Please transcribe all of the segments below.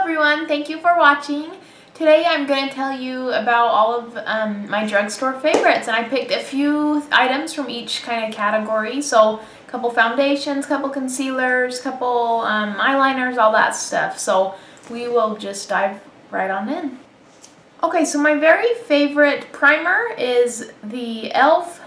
everyone, thank you for watching. Today I'm going to tell you about all of my drugstore favorites, and I picked a few items from each kind of category. So a couple foundations, couple concealers, couple eyeliners, all that stuff. So we will just dive right on in. Okay, so my very favorite primer is the e.l.f.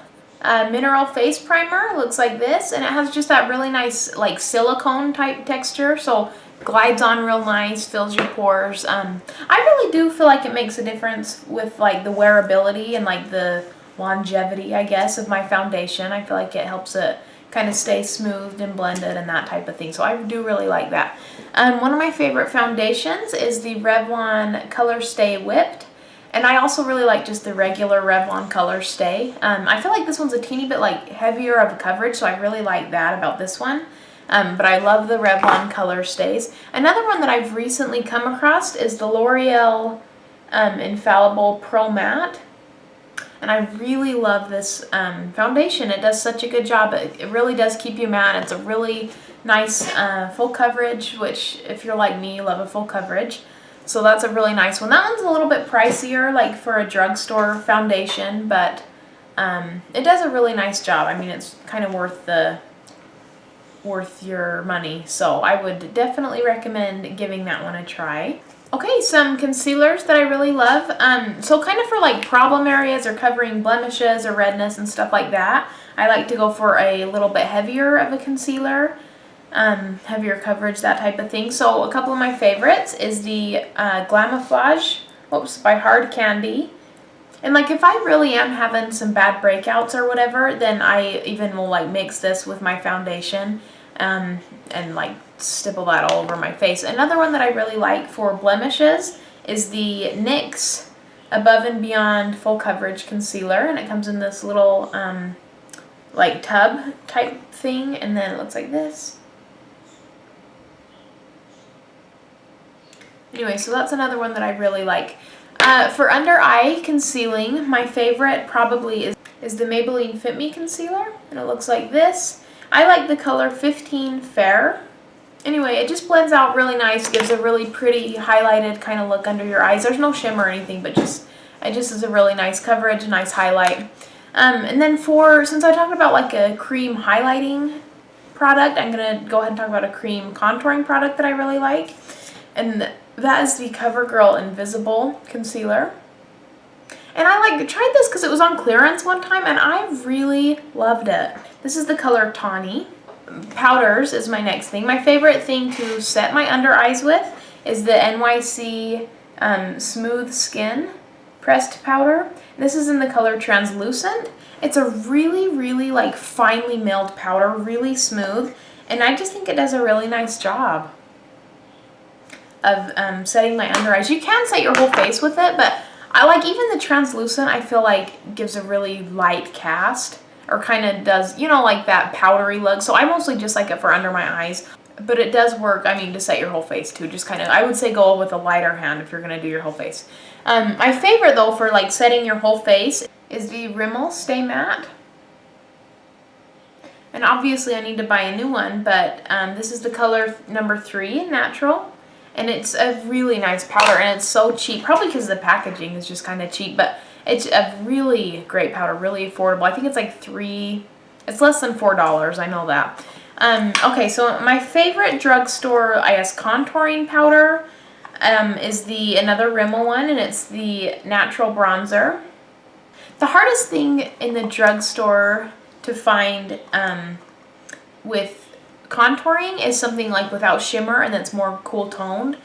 Mineral Face Primer. It looks like this, and it has just that really nice like silicone type texture, so glides on real nice, fills your pores. I really do feel like it makes a difference with like the wearability and like the longevity, I guess, of my foundation. I feel like it helps it kind of stay smoothed and blended and that type of thing, so I do really like that. One of my favorite foundations is the Revlon Colorstay Whipped. And I also really like just the regular Revlon Colorstay. I feel like this one's a teeny bit like heavier of a coverage, so I really like that about this one. But I love the Revlon Colorstays. Another one that I've recently come across is the Loreal Infallible Pro Matte. And I really love this foundation. It does such a good job. It really does keep you matte. It's a really nice full coverage, which if you're like me, you love a full coverage. So that's a really nice one. That one's a little bit pricier, like for a drugstore foundation, but it does a really nice job. I mean, it's kind of worth your money. So I would definitely recommend giving that one a try. Okay, some concealers that I really love. So kind of for like problem areas or covering blemishes or redness and stuff like that, I like to go for a little bit heavier of a concealer. Heavier coverage, that type of thing. So a couple of my favorites is the Glamoflauge, by Hard Candy. And like if I really am having some bad breakouts or whatever, then I even will like mix this with my foundation and like stipple that all over my face. Another one that I really like for blemishes is the NYX Above and Beyond Full Coverage Concealer, and it comes in this little like tub type thing, and then it looks like this. Anyway, so that's another one that I really like. For under eye concealing, my favorite probably is the Maybelline Fit Me Concealer, and it looks like this. I like the color 15 Fair. Anyway, it just blends out really nice, gives a really pretty highlighted kind of look under your eyes. There's no shimmer or anything, but it just is a really nice coverage, nice highlight. And then since I talked about like a cream highlighting product, I'm going to go ahead and talk about a cream contouring product that I really like. And that is the Covergirl Invisible Concealer. And I tried this because it was on clearance one time, and I really loved it. This is the color Tawny. Powders is my next thing. My favorite thing to set my under eyes with is the NYC Smooth Skin Pressed Powder. This is in the color Translucent. It's a really, really like finely milled powder, really smooth, and I just think it does a really nice job of setting my under eyes. You can set your whole face with it, but I like even the translucent, I feel like gives a really light cast, or kind of does, you know, like that powdery look. So I mostly just like it for under my eyes, but it does work, I mean, to set your whole face too. Just kind of, I would say go with a lighter hand if you're going to do your whole face. My favorite though for like setting your whole face is the Rimmel Stay Matte. And obviously I need to buy a new one, but this is the color number 3, Natural. And it's a really nice powder, and it's so cheap, probably because the packaging is just kind of cheap, but it's a really great powder, really affordable. I think it's like it's less than $4, I know that. Okay, so my favorite drugstore, I guess, contouring powder is another Rimmel one, and it's the Natural Bronzer. The hardest thing in the drugstore to find with contouring is something like without shimmer and that's more cool toned.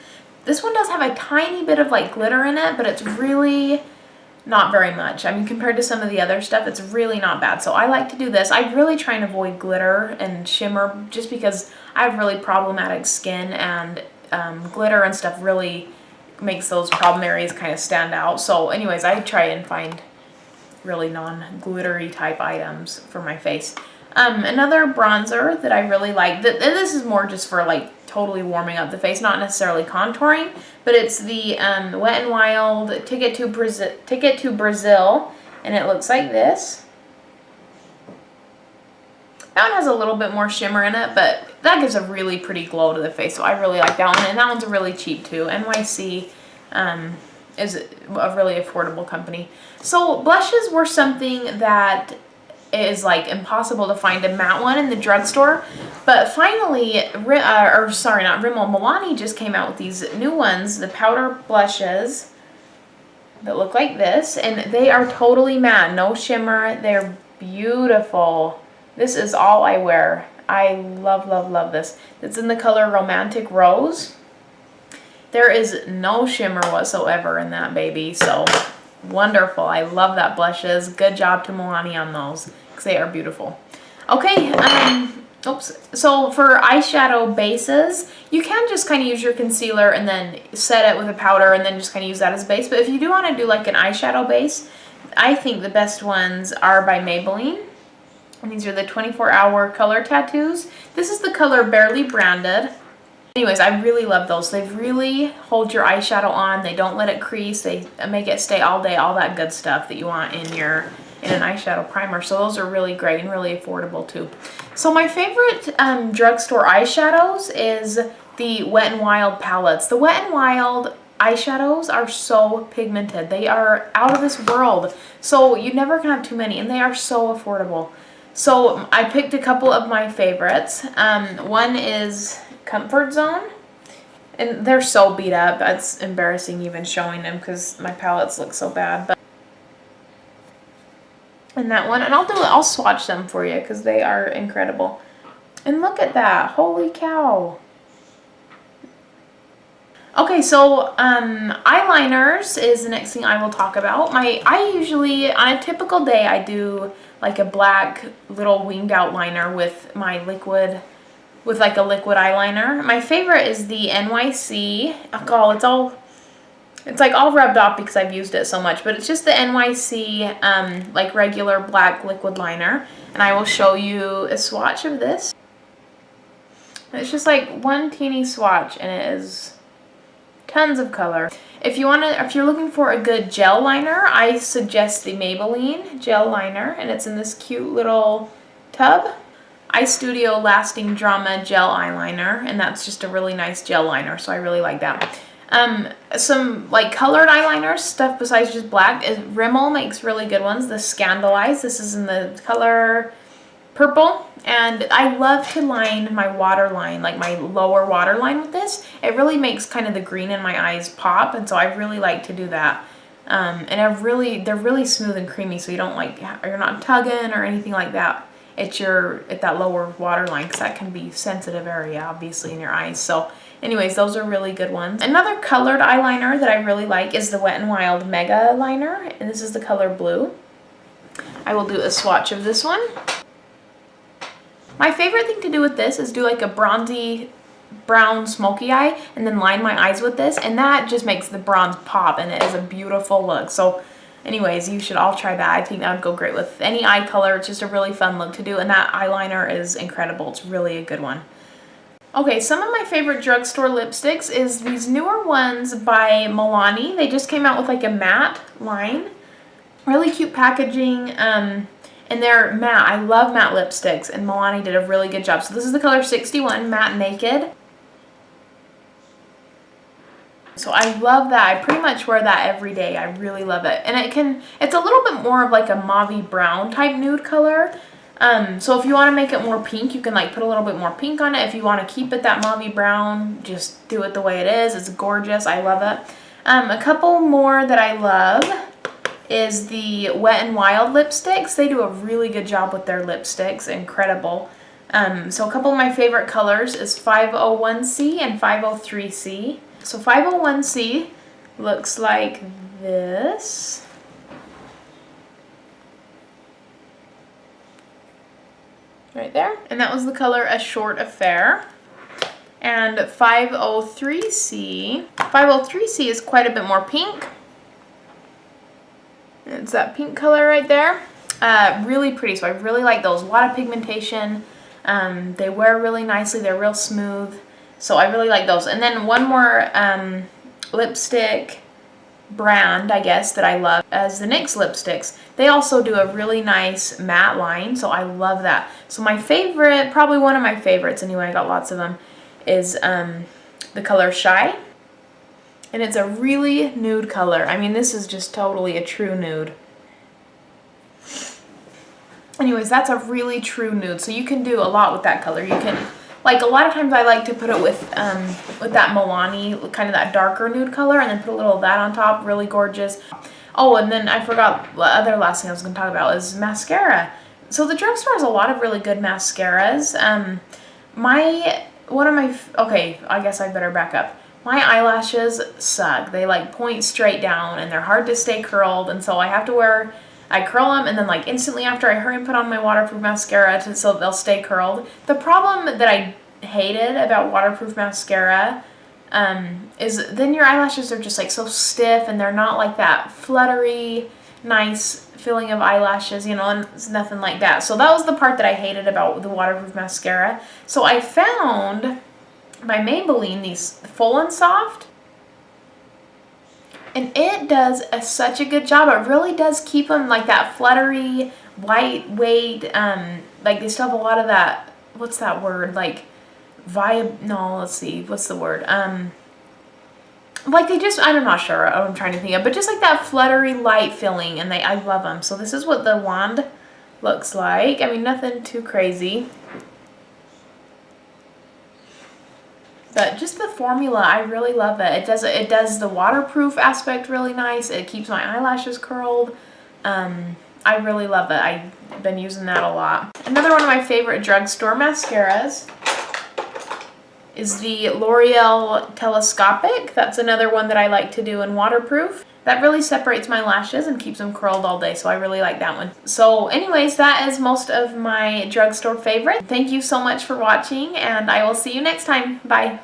This one does have a tiny bit of like glitter in it, but it's really not very much. I mean, compared to some of the other stuff, it's really not bad. So I like to do this. I really try and avoid glitter and shimmer just because I have really problematic skin, and glitter and stuff really makes those problem areas kind of stand out. So anyways, I try and find really non-glittery type items for my face. Another bronzer that I really like, this is more just for like totally warming up the face, not necessarily contouring, but it's the Wet n Wild Ticket to Brazil, and it looks like this. That one has a little bit more shimmer in it, but that gives a really pretty glow to the face. So I really like that one. And that one's really cheap too. NYC is a really affordable company. So blushes were something that is like impossible to find a matte one in the drugstore. But finally, Milani just came out with these new ones, the powder blushes that look like this. And they are totally matte, no shimmer. They're beautiful. This is all I wear. I love, love, love this. It's in the color Romantic Rose. There is no shimmer whatsoever in that baby, so wonderful. I love that blushes. Good job to Milani on those, because they are beautiful. Okay, so for eyeshadow bases, you can just kind of use your concealer and then set it with a powder and then just kind of use that as base. But if you do want to do like an eyeshadow base, I think the best ones are by Maybelline. And these are the 24-hour color tattoos. This is the color Barely Branded. Anyways, I really love those. They really hold your eyeshadow on. They don't let it crease. They make it stay all day, all that good stuff that you want in an eyeshadow primer. So those are really great and really affordable too. So my favorite drugstore eyeshadows is the Wet n Wild palettes. The Wet n Wild eyeshadows are so pigmented. They are out of this world. So you never can have too many, and they are so affordable. So I picked a couple of my favorites. One is Comfort Zone, and they're so beat up. It's embarrassing even showing them because my palettes look so bad. But and that one, and I'll swatch them for you because they are incredible. And look at that! Holy cow! Okay, so eyeliners is the next thing I will talk about. I usually, on a typical day, I do like a black little winged outliner with my liquid, with like a liquid eyeliner. My favorite is the NYC. Oh, it's like all rubbed off because I've used it so much, but it's just the NYC like regular black liquid liner. And I will show you a swatch of this. It's just like one teeny swatch, and it is tons of color. If you're looking for a good gel liner, I suggest the Maybelline gel liner, and it's in this cute little tub. iStudio Lasting Drama gel eyeliner, and that's just a really nice gel liner, so I really like that. Some like colored eyeliners, stuff besides just black, is Rimmel makes really good ones. The Scandaleyes, this is in the color purple, and I love to line my waterline, like my lower waterline with this. It really makes kind of the green in my eyes pop, and so I really like to do that. And they're really smooth and creamy, so you're not tugging or anything like that. At that lower waterline, because that can be sensitive area obviously in your eyes. So anyways, those are really good ones. Another colored eyeliner that I really like is the Wet n Wild Megaliner, and this is the color blue. I will do a swatch of this one. My favorite thing to do with this is do like a bronzy brown smoky eye and then line my eyes with this, and that just makes the bronze pop, and it is a beautiful look. So anyways, you should all try that. I think that would go great with any eye color. It's just a really fun look to do, and that eyeliner is incredible. It's really a good one. Okay, some of my favorite drugstore lipsticks is these newer ones by Milani. They just came out with like a matte line. Really cute packaging, and they're matte. I love matte lipsticks, and Milani did a really good job. So this is the color 61, Matte Naked. So I love that. I pretty much wear that every day. I really love it. And it's a little bit more of like a mauvey brown type nude color. So if you want to make it more pink, you can like put a little bit more pink on it. If you want to keep it that mauvey brown, just do it the way it is. It's gorgeous. I love it. A couple more that I love is the Wet n Wild lipsticks. They do a really good job with their lipsticks. Incredible. So a couple of my favorite colors is 501C and 503C. So 501C looks like this. Right there. And that was the color A Short Affair. And 503C. 503C is quite a bit more pink. It's that pink color right there. Really pretty, so I really like those. A lot of pigmentation. They wear really nicely. They're real smooth. So I really like those. And then one more lipstick brand, I guess, that I love as the NYX lipsticks. They also do a really nice matte line, so I love that. So my favorite, probably one of my favorites anyway, I got lots of them, is the color Shy. And it's a really nude color. I mean, this is just totally a true nude. Anyways, that's a really true nude, so you can do a lot with that color. You can, like, a lot of times I like to put it with that Milani, kind of that darker nude color, and then put a little of that on top. Really gorgeous. Oh, and then I forgot the other last thing I was going to talk about is mascara. So the Drugstore has a lot of really good mascaras. Okay, I guess I better back up. My eyelashes suck. They like point straight down and they're hard to stay curled, and so I have to I curl them and then like instantly after I hurry and put on my waterproof mascara so they'll stay curled. The problem that I hated about waterproof mascara is then your eyelashes are just like so stiff and they're not like that fluttery, nice feeling of eyelashes, you know, and it's nothing like that. So that was the part that I hated about the waterproof mascara. So I found my Maybelline, these Full and Soft, and it does such a good job. It really does keep them like that fluttery, lightweight, like they still have a lot of that, what's that word, like let's see, what's the word, like they just, I'm not sure what I'm trying to think of, but just like that fluttery light feeling, and I love them. So this is what the wand looks like. I mean, nothing too crazy. But just the formula, I really love it. It does the waterproof aspect really nice. It keeps my eyelashes curled. I really love it. I've been using that a lot. Another one of my favorite drugstore mascaras is the Loreal Telescopic. That's another one that I like to do in waterproof. That really separates my lashes and keeps them curled all day, so I really like that one. So anyways, that is most of my drugstore favorite. Thank you so much for watching, and I will see you next time. Bye.